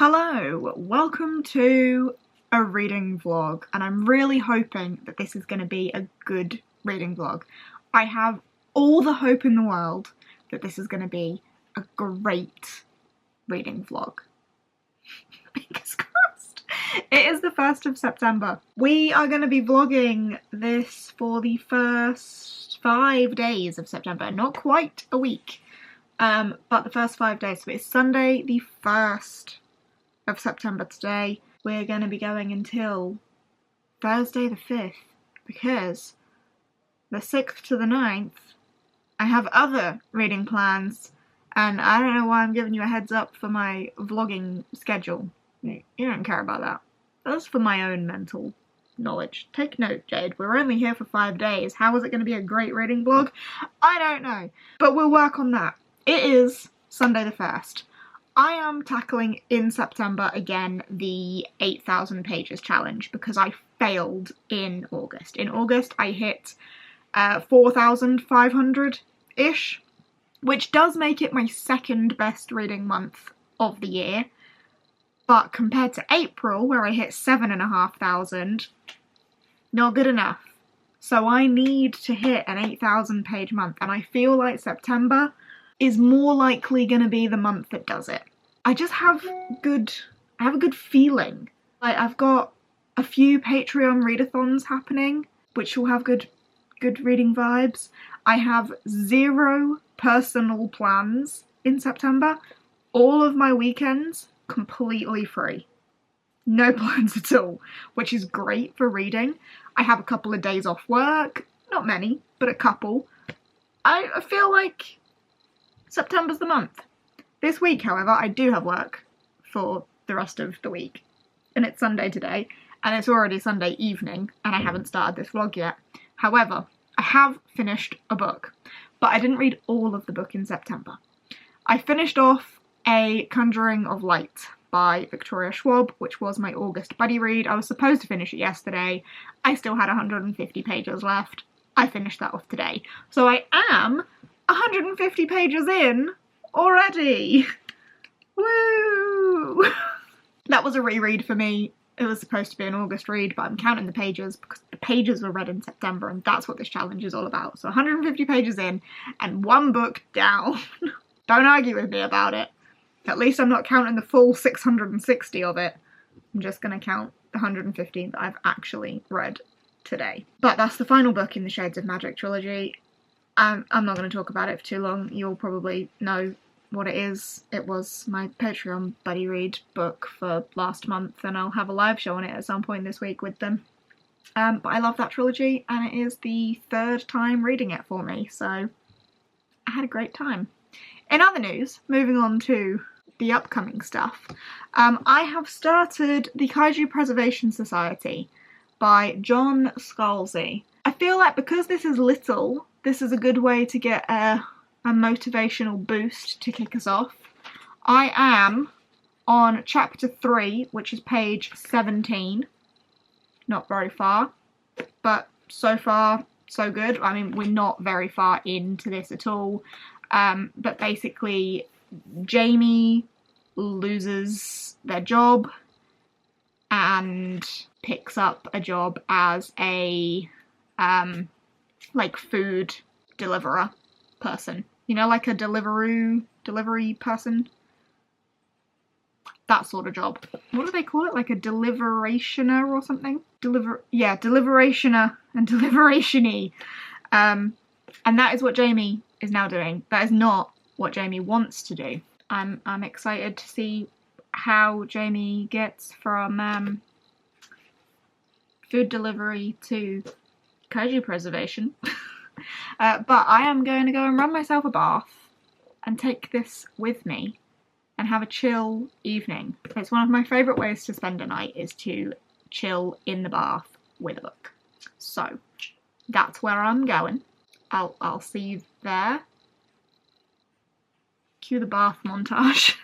Hello, welcome to a reading vlog, and I'm really hoping that this is going to be a good reading vlog. I have all the hope in the world that this is going to be a great reading vlog. Fingers crossed. It is the 1st of September. We are going to be vlogging this for the first 5 days of September, not quite a week, but the first 5 days. So it's Sunday the 1st of September today. We're going to be going until Thursday the 5th because the 6th to the 9th I have other reading plans, and I don't know why I'm giving you a heads up for my vlogging schedule. You don't care about that. That's for my own mental knowledge. Take note, Jade, we're only here for 5 days. How is it going to be a great reading vlog? I don't know, but we'll work on that. It is Sunday the 1st. I am tackling in September again the 8,000 pages challenge because I failed in August. In August I hit 4,500-ish, which does make it my second best reading month of the year. But compared to April, where I hit 7,500, not good enough. So I need to hit an 8,000 page month, and I feel like September is more likely going to be the month that does it. I just have a good feeling. Like, I've got a few Patreon readathons happening, which will have good reading vibes. I have 0 personal plans in September. All of my weekends completely free. No plans at all, which is great for reading. I have a couple of days off work, not many, but a couple. I feel like September's the month. This week, however, I do have work for the rest of the week, and it's Sunday today, and it's already Sunday evening, and I haven't started this vlog yet. However, I have finished a book, but I didn't read all of the book in September. I finished off A Conjuring of Light by Victoria Schwab, which was my August buddy read. I was supposed to finish it yesterday. I still had 150 pages left. I finished that off today. So I am 150 pages in already! Woo! That was a reread for me. It was supposed to be an August read, but I'm counting the pages because the pages were read in September, and that's what this challenge is all about. So 150 pages in and 1 book down. Don't argue with me about it. At least I'm not counting the full 660 of it. I'm just going to count the 150 that I've actually read today. But that's the final book in the Shades of Magic trilogy. I'm not going to talk about it for too long. You'll probably know what it is. It was my Patreon buddy read book for last month, and I'll have a live show on it at some point this week with them. But I love that trilogy, and it is the 3rd time reading it for me, so I had a great time. In other news, moving on to the upcoming stuff, I have started the Kaiju Preservation Society by John Scalzi. I feel like because this is little, this is a good way to get a motivational boost to kick us off. I am on chapter 3, which is page 17. Not very far, but so far so good. I mean, we're not very far into this at all, but basically Jamie loses their job and picks up a job as a like food deliverer person. You know, like a delivery person? That sort of job. What do they call it? Like a deliberationer or something? Deliberationer and deliberation-y. And that is what Jamie is now doing. That is not what Jamie wants to do. I'm excited to see how Jamie gets from food delivery to kaiju preservation. But I am going to go and run myself a bath and take this with me and have a chill evening. It's one of my favourite ways to spend a night, is to chill in the bath with a book. So that's where I'm going. I'll see you there. Cue the bath montage.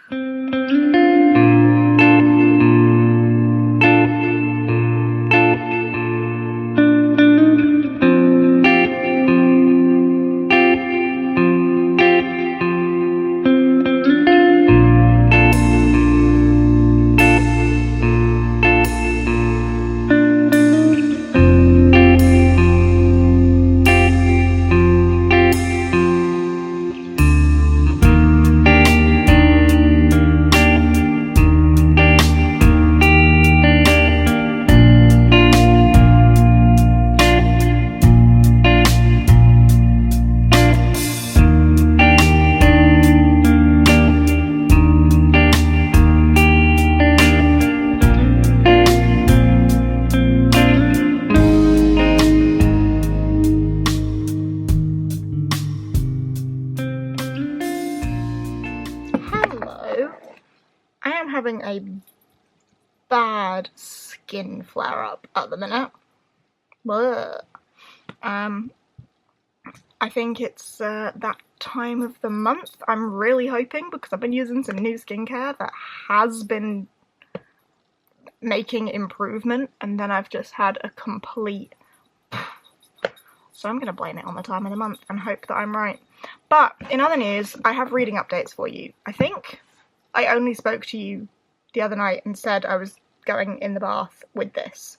Also, I am having a bad skin flare-up at the minute. Blah. I think it's that time of the month. I'm really hoping, because I've been using some new skincare that has been making improvement, and then I've just had a complete... So I'm going to blame it on the time of the month and hope that I'm right. But in other news, I have reading updates for you. I think I only spoke to you the other night and said I was going in the bath with this.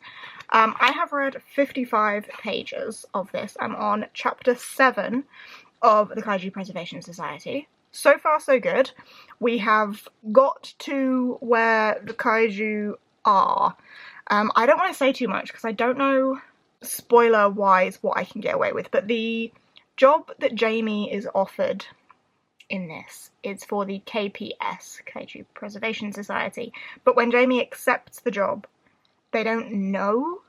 I have read 55 pages of this. I'm on chapter 7 of the Kaiju Preservation Society. So far, so good. We have got to where the kaiju are. I don't want to say too much because I don't know, spoiler-wise, what I can get away with, but the job that Jamie is offered in this is for the KPS, Kaiju Preservation Society, but when Jamie accepts the job, they don't know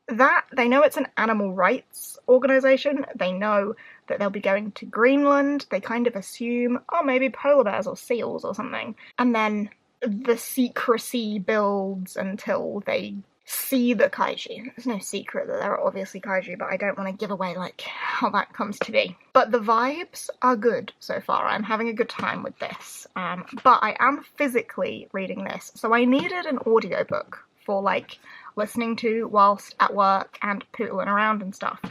that. They know it's an animal rights organisation, they know that they'll be going to Greenland, they kind of assume, oh, maybe polar bears or seals or something, and then the secrecy builds until they see the kaiju. There's no secret that there are obviously kaiju, but I don't want to give away, like, how that comes to be. But the vibes are good so far. I'm having a good time with this. But I am physically reading this, so I needed an audiobook for, like, listening to whilst at work and pootling around and stuff.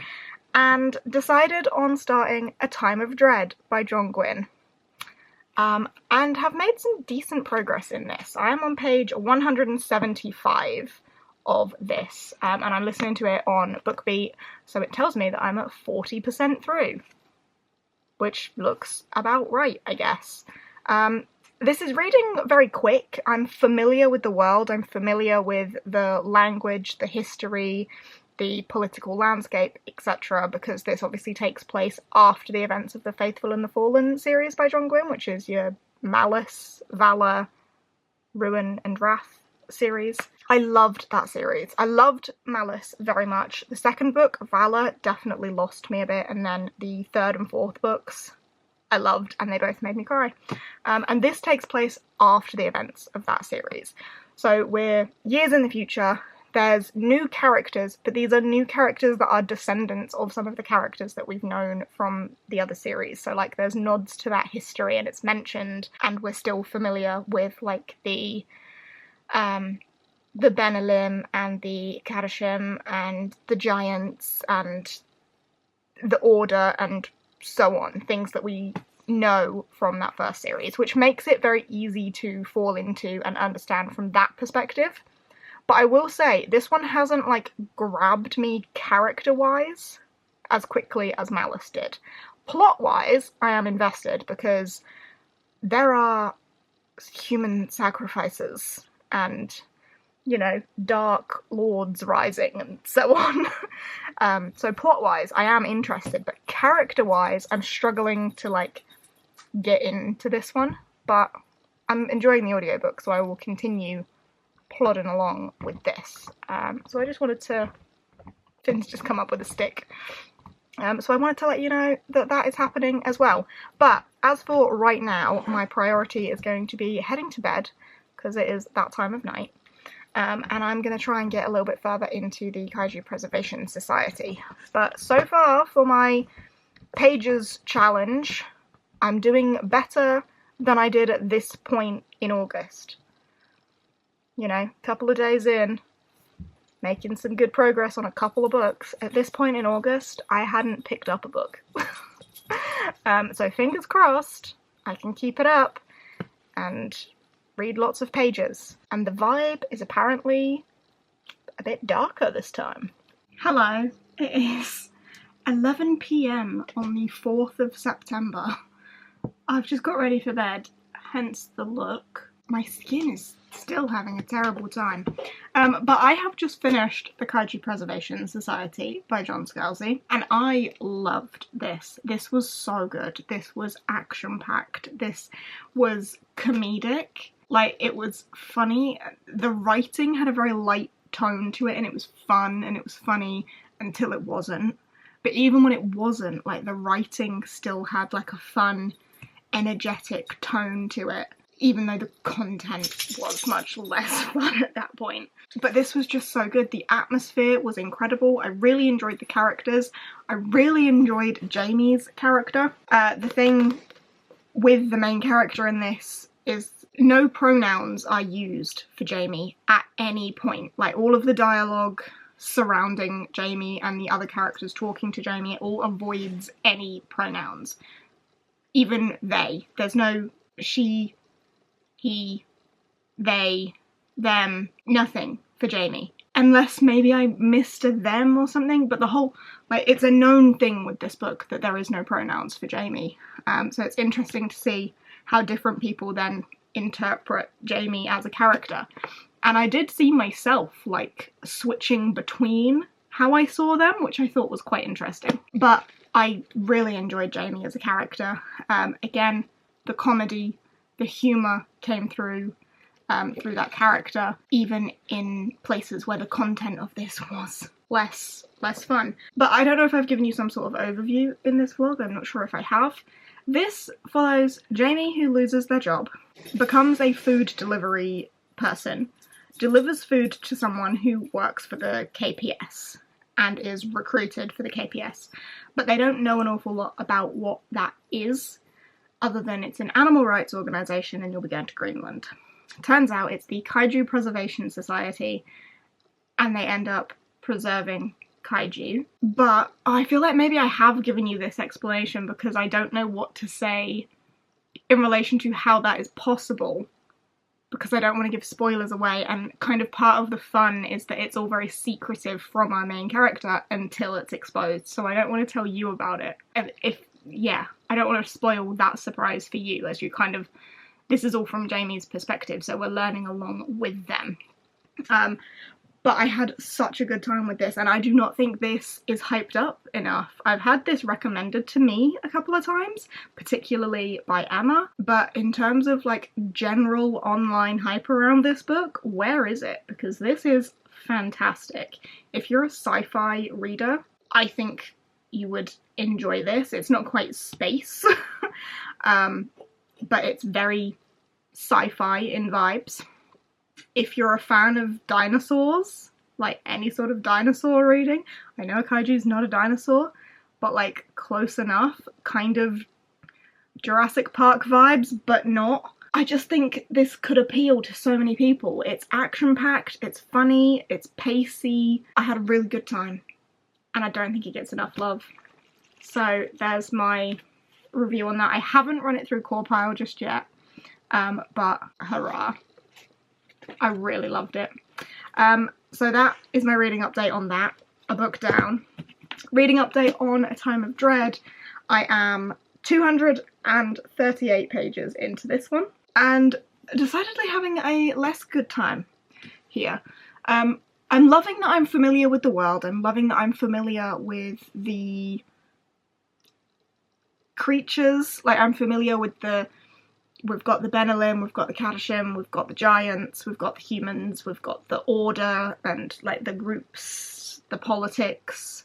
And decided on starting A Time of Dread by John Gwynne. And have made some decent progress in this. I am on page 175 of this, and I'm listening to it on BookBeat, so it tells me that I'm at 40% through, which looks about right, I guess. This is reading very quick. I'm familiar with the world, I'm familiar with the language, the history, the political landscape, etc., because this obviously takes place after the events of the Faithful and the Fallen series by John Gwynne, which is your Malice, Valor, Ruin and Wrath series. I loved that series. I loved Malice very much. The second book, Valor, definitely lost me a bit, and then the third and fourth books I loved, and they both made me cry. And this takes place after the events of that series. So we're years in the future. There's new characters, but these are new characters that are descendants of some of the characters that we've known from the other series. So, like, there's nods to that history, and it's mentioned, and we're still familiar with, like, the Benelim and the Kadashim and the Giants and the Order and so on. Things that we know from that first series, which makes it very easy to fall into and understand from that perspective. But I will say, this one hasn't, like, grabbed me character-wise as quickly as Malice did. Plot-wise, I am invested, because there are human sacrifices and, you know, dark lords rising and so on. So plot-wise, I am interested, but character-wise, I'm struggling to, like, get into this one. But I'm enjoying the audiobook, so I will continue plodding along with this. So I just wanted to... Finn's just come up with a stick. So I wanted to let you know that that is happening as well. But as for right now, my priority is going to be heading to bed, because it is that time of night. And I'm going to try and get a little bit further into the Kaiju Preservation Society. But so far, for my pages challenge, I'm doing better than I did at this point in August. You know, a couple of days in, making some good progress on a couple of books. At this point in August, I hadn't picked up a book. So fingers crossed, I can keep it up and read lots of pages. And the vibe is apparently a bit darker this time. Hello, it is 11 PM on the 4th of September. I've just got ready for bed, hence the look. My skin is still having a terrible time. But I have just finished The Kaiju Preservation Society by John Scalzi, and I loved this. This was so good. This was action-packed. This was comedic. Like, it was funny. The writing had a very light tone to it, and it was fun, and it was funny until it wasn't. But even when it wasn't, like, the writing still had, like, a fun, energetic tone to it. even though the content was much less fun at that point. But this was just so good. The atmosphere was incredible. I really enjoyed the characters. I really enjoyed Jamie's character. The thing with the main character in this is no pronouns are used for Jamie at any point. Like, all of the dialogue surrounding Jamie and the other characters talking to Jamie, it all avoids any pronouns. Even they. There's no she, he, they, them, nothing for Jamie. Unless maybe I missed a them or something, but the whole, like, it's a known thing with this book that there is no pronouns for Jamie. So it's interesting to see how different people then interpret Jamie as a character. And I did see myself, like, switching between how I saw them, which I thought was quite interesting. But I really enjoyed Jamie as a character. Again, the comedy, the humour came through that character, even in places where the content of this was less fun. But I don't know if I've given you some sort of overview in this vlog. I'm not sure if I have. This follows Jamie, who loses their job, becomes a food delivery person, delivers food to someone who works for the KPS and is recruited for the KPS, but they don't know an awful lot about what that is, other than it's an animal rights organisation and you'll be going to Greenland. Turns out it's the Kaiju Preservation Society, and they end up preserving kaiju. But I feel like maybe I have given you this explanation because I don't know what to say in relation to how that is possible, because I don't want to give spoilers away, and kind of part of the fun is that it's all very secretive from our main character until it's exposed, so I don't want to tell you about it. And I don't want to spoil that surprise for you, as you kind of, this is all from Jamie's perspective, so we're learning along with them. But I had such a good time with this, and I do not think this is hyped up enough. I've had this recommended to me a couple of times, particularly by Emma, but in terms of like general online hype around this book, where is it? Because this is fantastic. If you're a sci-fi reader, I think you would enjoy this. It's not quite space, but it's very sci-fi in vibes. If you're a fan of dinosaurs, like any sort of dinosaur reading, I know kaiju's not a dinosaur, but like close enough, kind of Jurassic Park vibes, but not. I just think this could appeal to so many people. It's action-packed, it's funny, it's pacey. I had a really good time, and I don't think it gets enough love. So there's my review on that. I haven't run it through Corpile just yet, but hurrah. I really loved it. So that is my reading update on that. A book down. Reading update on A Time of Dread. I am 238 pages into this one, and decidedly having a less good time here. I'm loving that I'm familiar with the world. I'm loving that I'm familiar with the creatures. Like, I'm familiar with we've got the Benelim, we've got the Catashim, we've got the giants, we've got the humans, we've got the order and like the groups, the politics,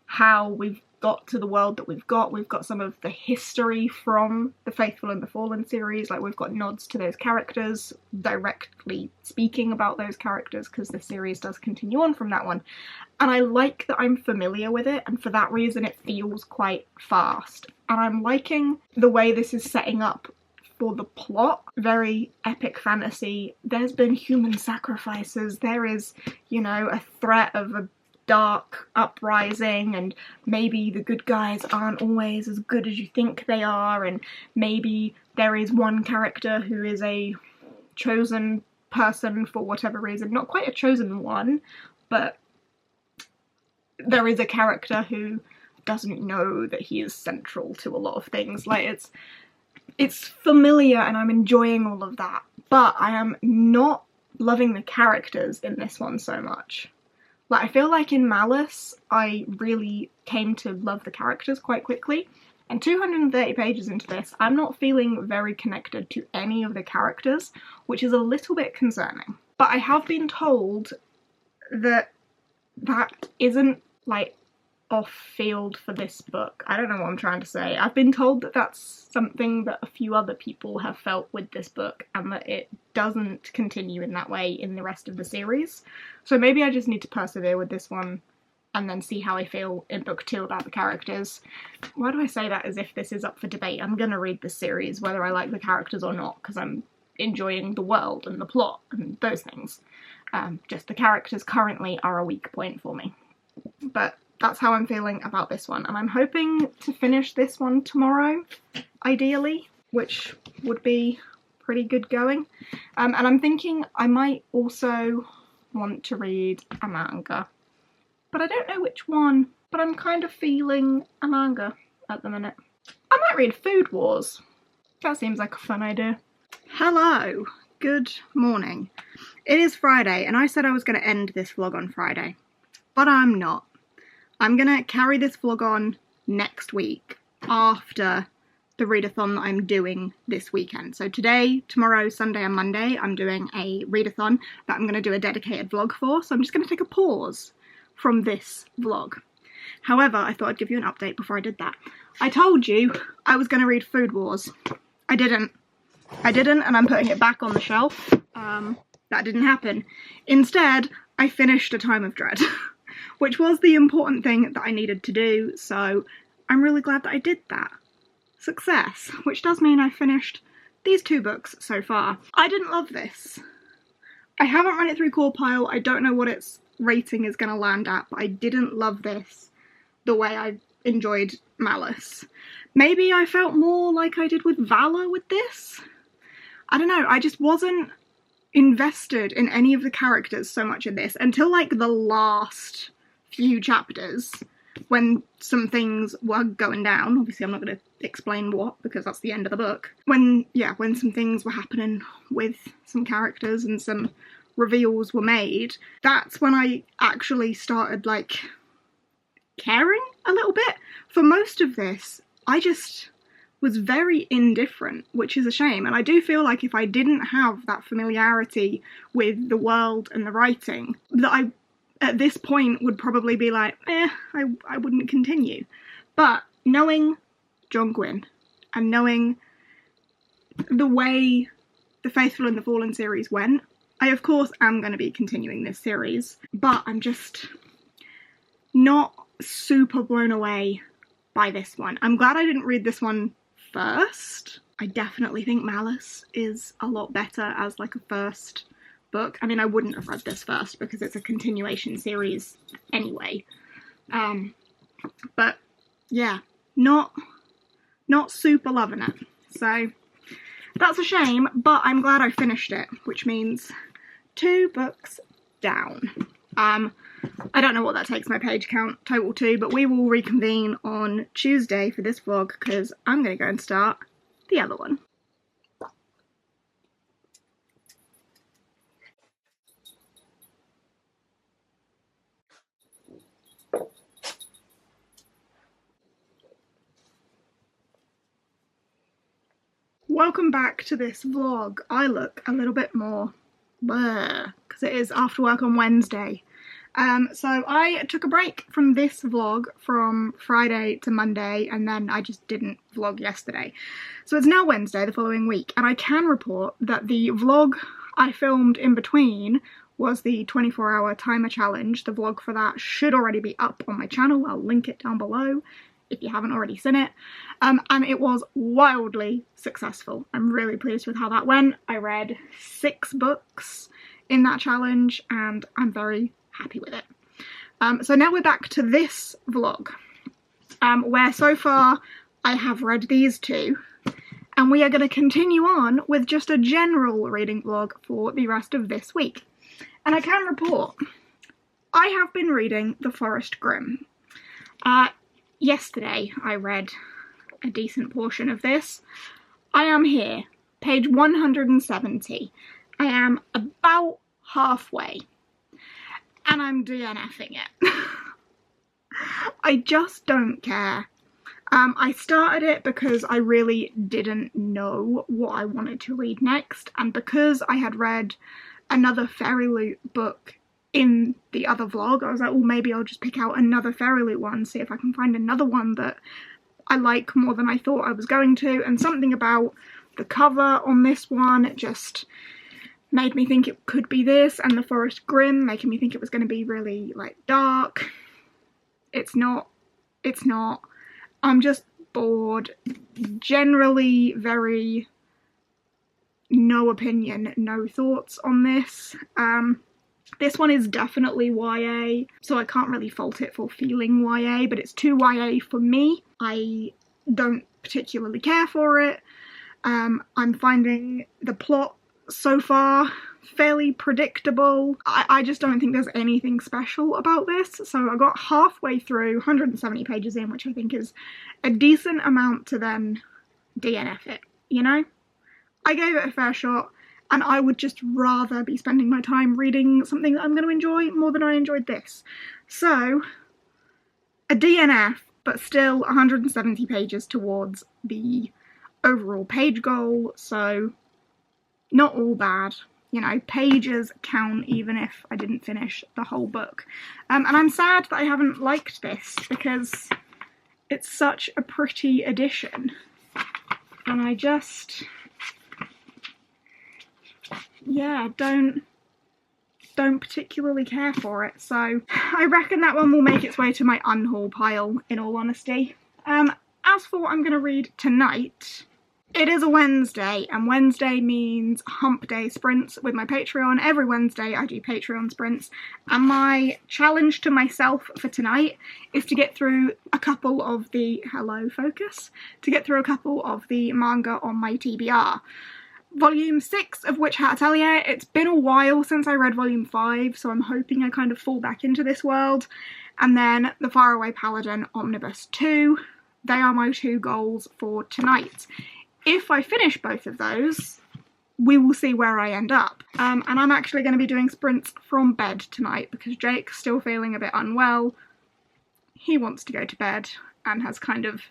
how we've got to the world that we've got. We've got some of the history from the Faithful and the Fallen series, like we've got nods to those characters, directly speaking about those characters, because the series does continue on from that one. And I like that I'm familiar with it, and for that reason it feels quite fast. And I'm liking the way this is setting up for the plot. Very epic fantasy. There's been human sacrifices. There is, you know, a threat of a dark uprising, and maybe the good guys aren't always as good as you think they are, and maybe there is one character who is a chosen person for whatever reason. Not quite a chosen one, but there is a character who doesn't know that he is central to a lot of things. Like, it's familiar and I'm enjoying all of that, but I am not loving the characters in this one so much. Like, I feel like in Malice, I really came to love the characters quite quickly, and 230 pages into this, I'm not feeling very connected to any of the characters, which is a little bit concerning. But I have been told that that isn't, like, off field for this book. I don't know what I'm trying to say. I've been told that that's something that a few other people have felt with this book, and that it doesn't continue in that way in the rest of the series. So maybe I just need to persevere with this one and then see how I feel in book 2 about the characters. Why do I say that as if this is up for debate? I'm gonna read this series whether I like the characters or not, because I'm enjoying the world and the plot and those things. Just the characters currently are a weak point for me. But that's how I'm feeling about this one, and I'm hoping to finish this one tomorrow, ideally, which would be pretty good going. And I'm thinking I might also want to read a manga, but I don't know which one, but I'm kind of feeling a manga at the minute. I might read Food Wars. That seems like a fun idea. Hello, good morning. It is Friday, and I said I was going to end this vlog on Friday, but I'm not. I'm going to carry this vlog on next week after the readathon that I'm doing this weekend. So today, tomorrow, Sunday and Monday, I'm doing a readathon that I'm going to do a dedicated vlog for, so I'm just going to take a pause from this vlog. However, I thought I'd give you an update before I did that. I told you I was going to read Food Wars. I didn't, and I'm putting it back on the shelf. That didn't happen. Instead, I finished A Time of Dread, which was the important thing that I needed to do, so I'm really glad that I did that. Success, which does mean I finished these 2 books so far. I didn't love this. I haven't run it through Core Pile, I don't know what its rating is going to land at, but I didn't love this the way I enjoyed Malice. Maybe I felt more like I did with Valor with this? I don't know, I just wasn't invested in any of the characters so much in this until like the last few chapters when some things were going down. Obviously I'm not going to explain what, because that's the end of the book. When some things were happening with some characters and some reveals were made, that's when I actually started like caring a little bit. For most of this, I just was very indifferent, which is a shame, and I do feel like if I didn't have that familiarity with the world and the writing, that I at this point would probably be like, I wouldn't continue. But knowing John Gwynne and knowing the way the Faithful and the Fallen series went, I of course am going to be continuing this series, but I'm just not super blown away by this one. I'm glad I didn't read this one first. I definitely think Malice is a lot better as like a first book. I mean, I wouldn't have read this first because it's a continuation series anyway. But yeah, not super loving it. So that's a shame, but I'm glad I finished it, which means 2 books down. I don't know what that takes my page count total to, but we will reconvene on Tuesday for this vlog because I'm going to go and start the other one. Welcome back to this vlog. I look a little bit more bleh because it is after work on Wednesday. So I took a break from this vlog from Friday to Monday, and then I just didn't vlog yesterday. So it's now Wednesday, the following week, and I can report that the vlog I filmed in between was the 24-hour timer challenge. The vlog for that should already be up on my channel. I'll link it down below if you haven't already seen it. And it was wildly successful. I'm really pleased with how that went. I read 6 books in that challenge, and I'm very happy with it. So now we're back to this vlog, where so far I have read these 2, and we are going to continue on with just a general reading vlog for the rest of this week. And I can report, I have been reading The Forest Grimm. Yesterday I read a decent portion of this. I am here, page 170. I am about halfway. And I'm DNFing it. I just don't care. I started it because I really didn't know what I wanted to read next, and because I had read another Fairy Loot book in the other vlog. I was like, well, maybe I'll just pick out another Fairy Loot one, see if I can find another one that I like more than I thought I was going to. And something about the cover on this one just made me think it could be this, and the Forest Grimm making me think it was going to be really like dark. It's not. It's not. I'm just bored. Generally very no opinion, no thoughts on this. This one is definitely YA, so I can't really fault it for feeling YA, but it's too YA for me. I don't particularly care for it. I'm finding the plot so far fairly predictable. I just don't think there's anything special about this. So I got halfway through, 170 pages in, which I think is a decent amount to then DNF it, you know? I gave it a fair shot, and I would just rather be spending my time reading something that I'm going to enjoy more than I enjoyed this. So, a DNF, but still 170 pages towards the overall page goal, so not all bad. You know, pages count even if I didn't finish the whole book. And I'm sad that I haven't liked this, because it's such a pretty edition. And I just, yeah, don't particularly care for it. So I reckon that one will make its way to my unhaul pile, in all honesty. As for what I'm going to read tonight, it is a Wednesday, and Wednesday means hump day sprints with my Patreon. Every Wednesday I do Patreon sprints, and my challenge to myself for tonight is to get through a couple of the, to get through a couple of the manga on my TBR. Volume 6 of Witch Hat Atelier, it's been a while since I read Volume 5, so I'm hoping I kind of fall back into this world. And then The Faraway Paladin Omnibus 2. They are my two goals for tonight. If I finish both of those, we will see where I end up. And I'm actually going to be doing sprints from bed tonight, because Jake's still feeling a bit unwell. He wants to go to bed and has kind of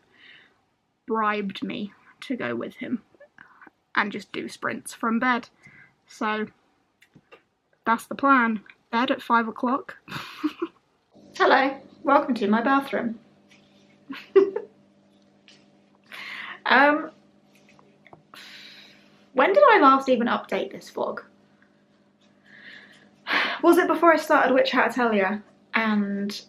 bribed me to go with him and just do sprints from bed. So that's the plan. Bed at 5 o'clock. Hello, welcome to my bathroom. When did I last even update this vlog? Was it before I started Witch Hat Atelier and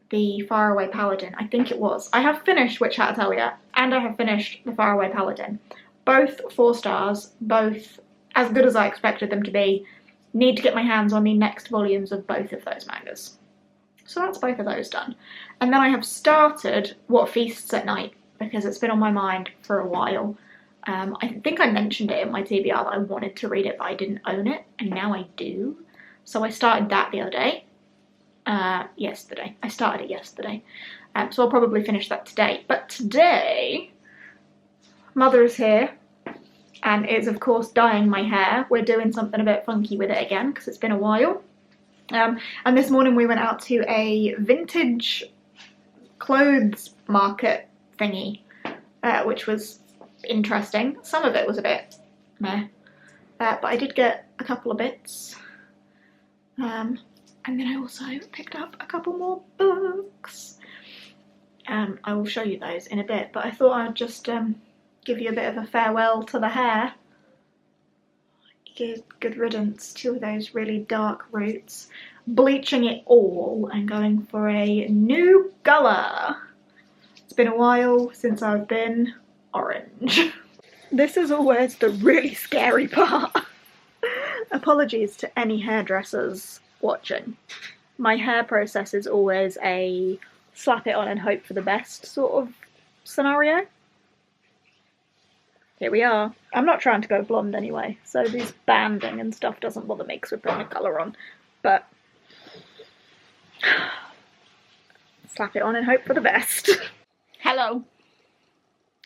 the Faraway Paladin? I think it was. I have finished Witch Hat Atelier and I have finished the Faraway Paladin. Both 4 stars, both as good as I expected them to be. Need to get my hands on the next volumes of both of those mangas. So that's both of those done. And then I have started What Feasts at Night, because it's been on my mind for a while. I think I mentioned it in my TBR that I wanted to read it, but I didn't own it, and now I do. So I started that the other day. Yesterday. I started it yesterday. So I'll probably finish that today. But today, Mother is here, and is of course dyeing my hair. We're doing something a bit funky with it again, because it's been a while. And this morning we went out to a vintage clothes market thingy, which was interesting. Some of it was a bit meh, but I did get a couple of bits. And then I also picked up a couple more books. I will show you those in a bit, but I thought I'd just give you a bit of a farewell to the hair. Good riddance to those really dark roots. Bleaching it all and going for a new colour. It's been a while since I've been orange. This is always the really scary part. Apologies to any hairdressers watching. My hair process is always a slap it on and hope for the best sort of scenario. Here we are. I'm not trying to go blonde anyway, so these banding and stuff doesn't bother me because we're putting a colour on, but slap it on and hope for the best. Hello.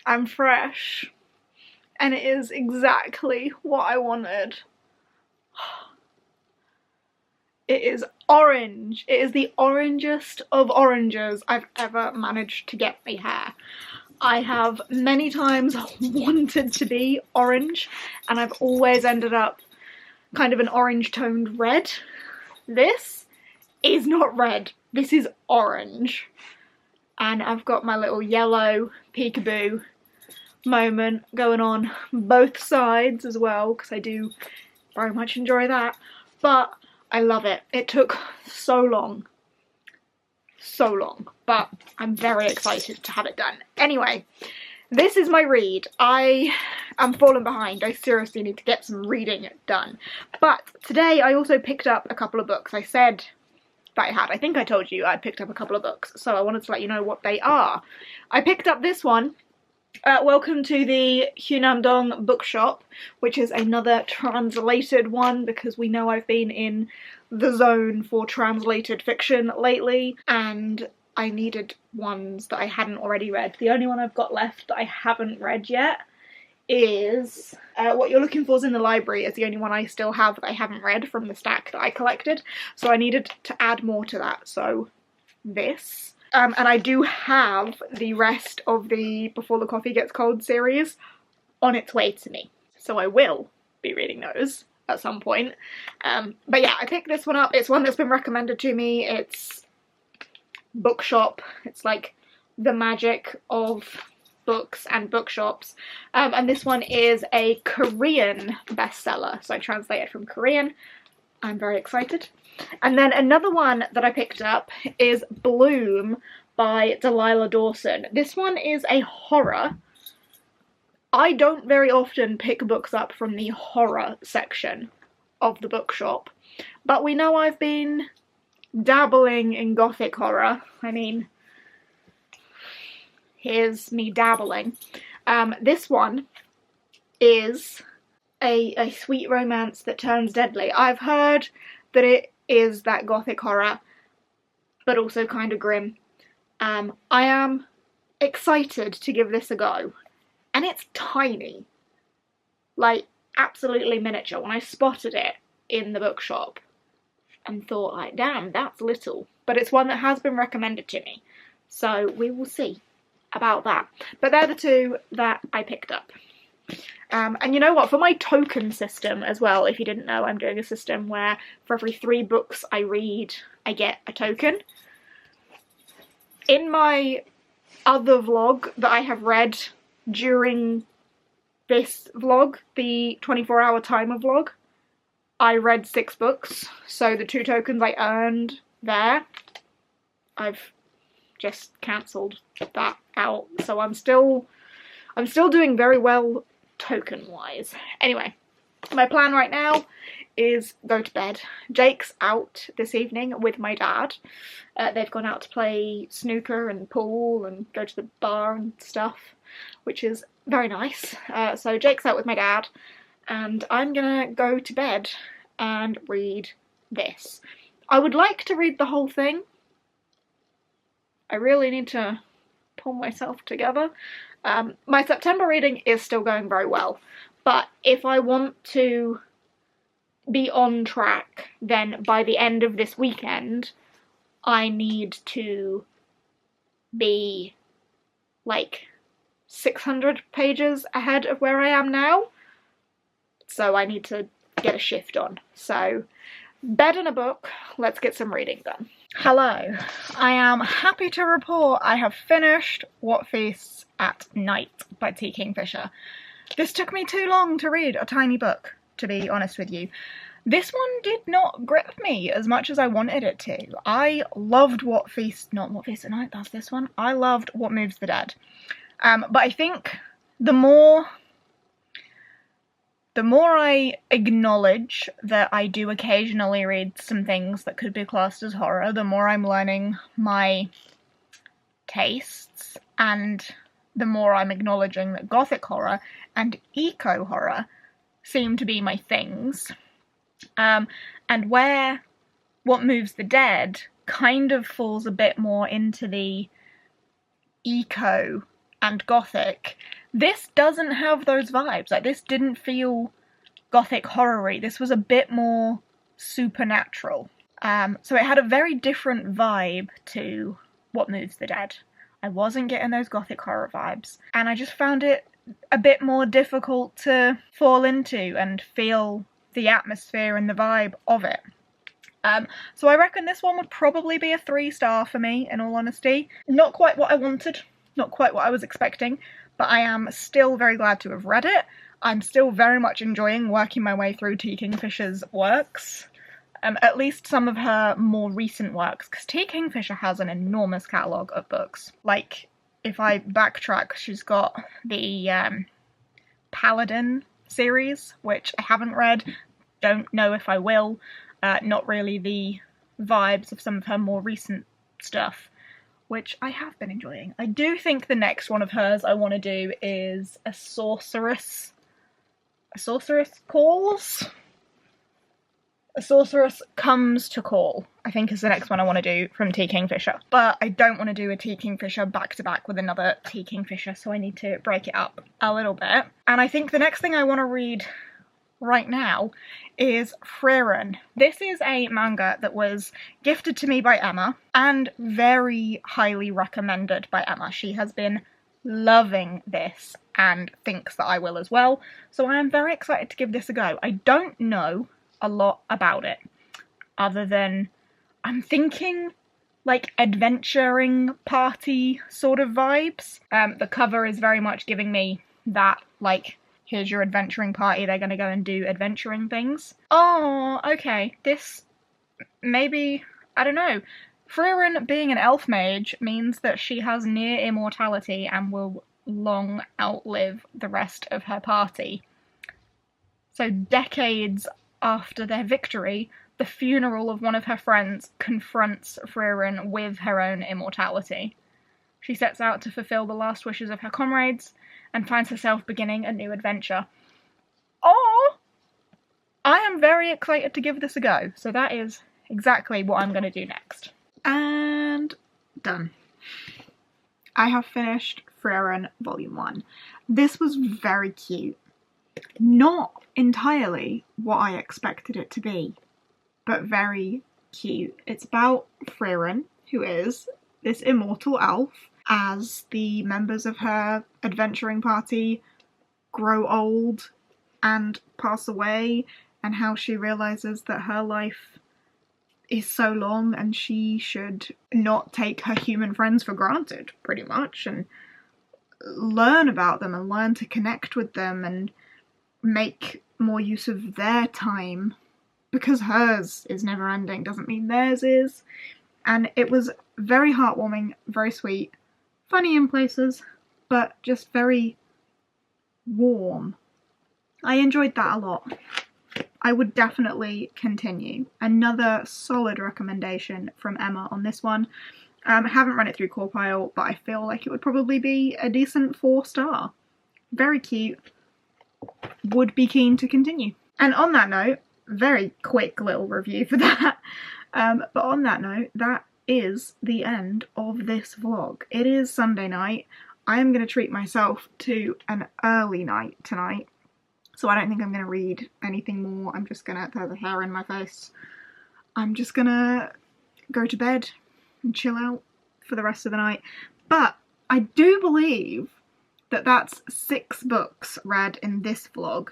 I'm fresh, and it is exactly what I wanted. It is orange. It is the orangest of oranges I've ever managed to get my hair. I have many times wanted to be orange, and I've always ended up kind of an orange toned red. This is not red, this is orange. And I've got my little yellow peekaboo moment going on both sides as well, because I do very much enjoy that. But I love it. It took so long, but I'm very excited to have it done. Anyway, this is my read. I am falling behind. I seriously need to get some reading done. But today I also picked up a couple of books. I said that I had. I think I told you I'd picked up a couple of books, so I wanted to let you know what they are. I picked up this one, Welcome to the Hunamdong Bookshop, which is another translated one, because we know I've been in the zone for translated fiction lately, and I needed ones that I hadn't already read. The only one I've got left that I haven't read yet is What You're Looking For is in the Library. Is the only one I still have that I haven't read from the stack that I collected, so I needed to add more to that, so this. And I do have the rest of the Before the Coffee Gets Cold series on its way to me, so I will be reading those at some point. But yeah, I picked this one up. It's one that's been recommended to me. It's bookshop. It's like the magic of books and bookshops. And this one is a Korean bestseller, so I translated from Korean. I'm very excited. And then another one that I picked up is Bloom by Delilah Dawson. This one is a horror. I don't very often pick books up from the horror section of the bookshop, but we know I've been dabbling in gothic horror. I mean, here's me dabbling. This one is a sweet romance that turns deadly. I've heard that it is that gothic horror, but also kind of grim. I am excited to give this a go. And it's tiny. Like, absolutely miniature. When I spotted it in the bookshop and thought, like, damn, that's little. But it's one that has been recommended to me, so we will see about that. But they're the two that I picked up. And you know what, for my token system as well, if you didn't know, I'm doing a system where for every 3 books I read, I get a token. In my other vlog that I have read during this vlog, the 24-hour timer vlog, I read 6 books, so the 2 tokens I earned there, I've just cancelled that out, so I'm still doing very well token-wise. Anyway, my plan right now is go to bed. Jake's out this evening with my dad. They've gone out to play snooker and pool and go to the bar and stuff, which is very nice. So Jake's out with my dad, and I'm gonna go to bed and read this. I would like to read the whole thing. I really need to pull myself together. My September reading is still going very well, but if I want to be on track, then by the end of this weekend, I need to be like 600 pages ahead of where I am now. So I need to get a shift on. So, bed and a book, let's get some reading done. Hello, I am happy to report I have finished What Feasts at Night by T. Kingfisher. This took me too long to read a tiny book, to be honest with you. This one did not grip me as much as I wanted it to. I loved not What Feasts at Night, that's this one. I loved What Moves the Dead. But I think the more I acknowledge that I do occasionally read some things that could be classed as horror, the more I'm learning my tastes, and the more I'm acknowledging that gothic horror and eco-horror seem to be my things. And where What Moves the Dead kind of falls a bit more into the eco and gothic, this doesn't have those vibes. Like, this didn't feel gothic horror-y. This was a bit more supernatural. So it had a very different vibe to What Moves the Dead. I wasn't getting those gothic horror vibes, and I just found it a bit more difficult to fall into and feel the atmosphere and the vibe of it. So I reckon this one would probably be a 3-star for me, in all honesty. Not quite what I wanted, not quite what I was expecting, but I am still very glad to have read it. I'm still very much enjoying working my way through T. Kingfisher's works. At least some of her more recent works, because T. Kingfisher has an enormous catalogue of books. Like, if I backtrack, she's got the Paladin series, which I haven't read, don't know if I will. Not really the vibes of some of her more recent stuff, which I have been enjoying. I do think the next one of hers I want to do is A Sorceress Calls? A Sorceress Comes to Call, I think is the next one I want to do from T. Kingfisher. But I don't want to do a T. Kingfisher back-to-back with another T. Kingfisher, so I need to break it up a little bit. And I think the next thing I want to read right now is Frieren. This is a manga that was gifted to me by Emma and very highly recommended by Emma. She has been loving this and thinks that I will as well, so I am very excited to give this a go. I don't know a lot about it other than I'm thinking like adventuring party sort of vibes. The cover is very much giving me that, like, here's your adventuring party, they're gonna go and do adventuring things. Oh, okay, this, maybe, I don't know. Frieren being an elf mage means that she has near immortality and will long outlive the rest of her party. So decades after their victory, the funeral of one of her friends confronts Frieren with her own immortality. She sets out to fulfill the last wishes of her comrades and finds herself beginning a new adventure. Oh! I am very excited to give this a go, so that is exactly what I'm going to do next. And done. I have finished Frieren Volume 1. This was very cute. Not entirely what I expected it to be, but very cute. It's about Frieren, who is this immortal elf, as the members of her adventuring party grow old and pass away, and how she realises that her life is so long and she should not take her human friends for granted, pretty much, and learn about them and learn to connect with them and make more use of their time, because hers is never ending doesn't mean theirs is. And it was very heartwarming, very sweet, funny in places, but just very warm. I enjoyed that a lot. I would definitely continue. Another solid recommendation from Emma on this one. I haven't run it through Corpile, but I feel like it would probably be a decent 4-star. Very cute. Would be keen to continue. And on that note, very quick little review for that. But on that note, that is the end of this vlog. It is Sunday night. I am going to treat myself to an early night tonight. So I don't think I'm going to read anything more. I'm just going to, there's a hair in my face. I'm just going to go to bed and chill out for the rest of the night. But I do believe that that's 6 books read in this vlog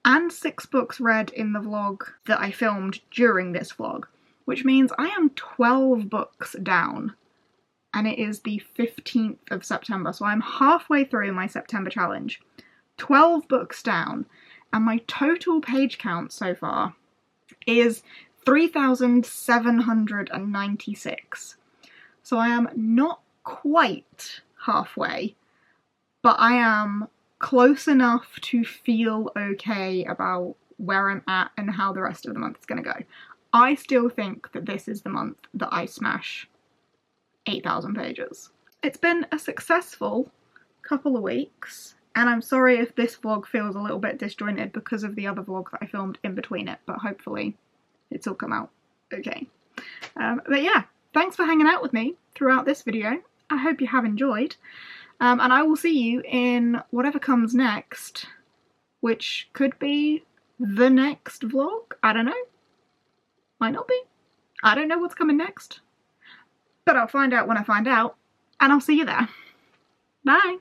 and 6 books read in the vlog that I filmed during this vlog, which means I am 12 books down, and it is the 15th of September, so I'm halfway through my September challenge. 12 books down, and my total page count so far is 3,796. So I am not quite halfway, but I am close enough to feel okay about where I'm at and how the rest of the month is going to go. I still think that this is the month that I smash 8,000 pages. It's been a successful couple of weeks, and I'm sorry if this vlog feels a little bit disjointed because of the other vlog that I filmed in between it, but hopefully it's all come out okay. But yeah, thanks for hanging out with me throughout this video. I hope you have enjoyed. And I will see you in whatever comes next, which could be the next vlog. I don't know. Might not be. I don't know what's coming next. But I'll find out when I find out, and I'll see you there. Bye!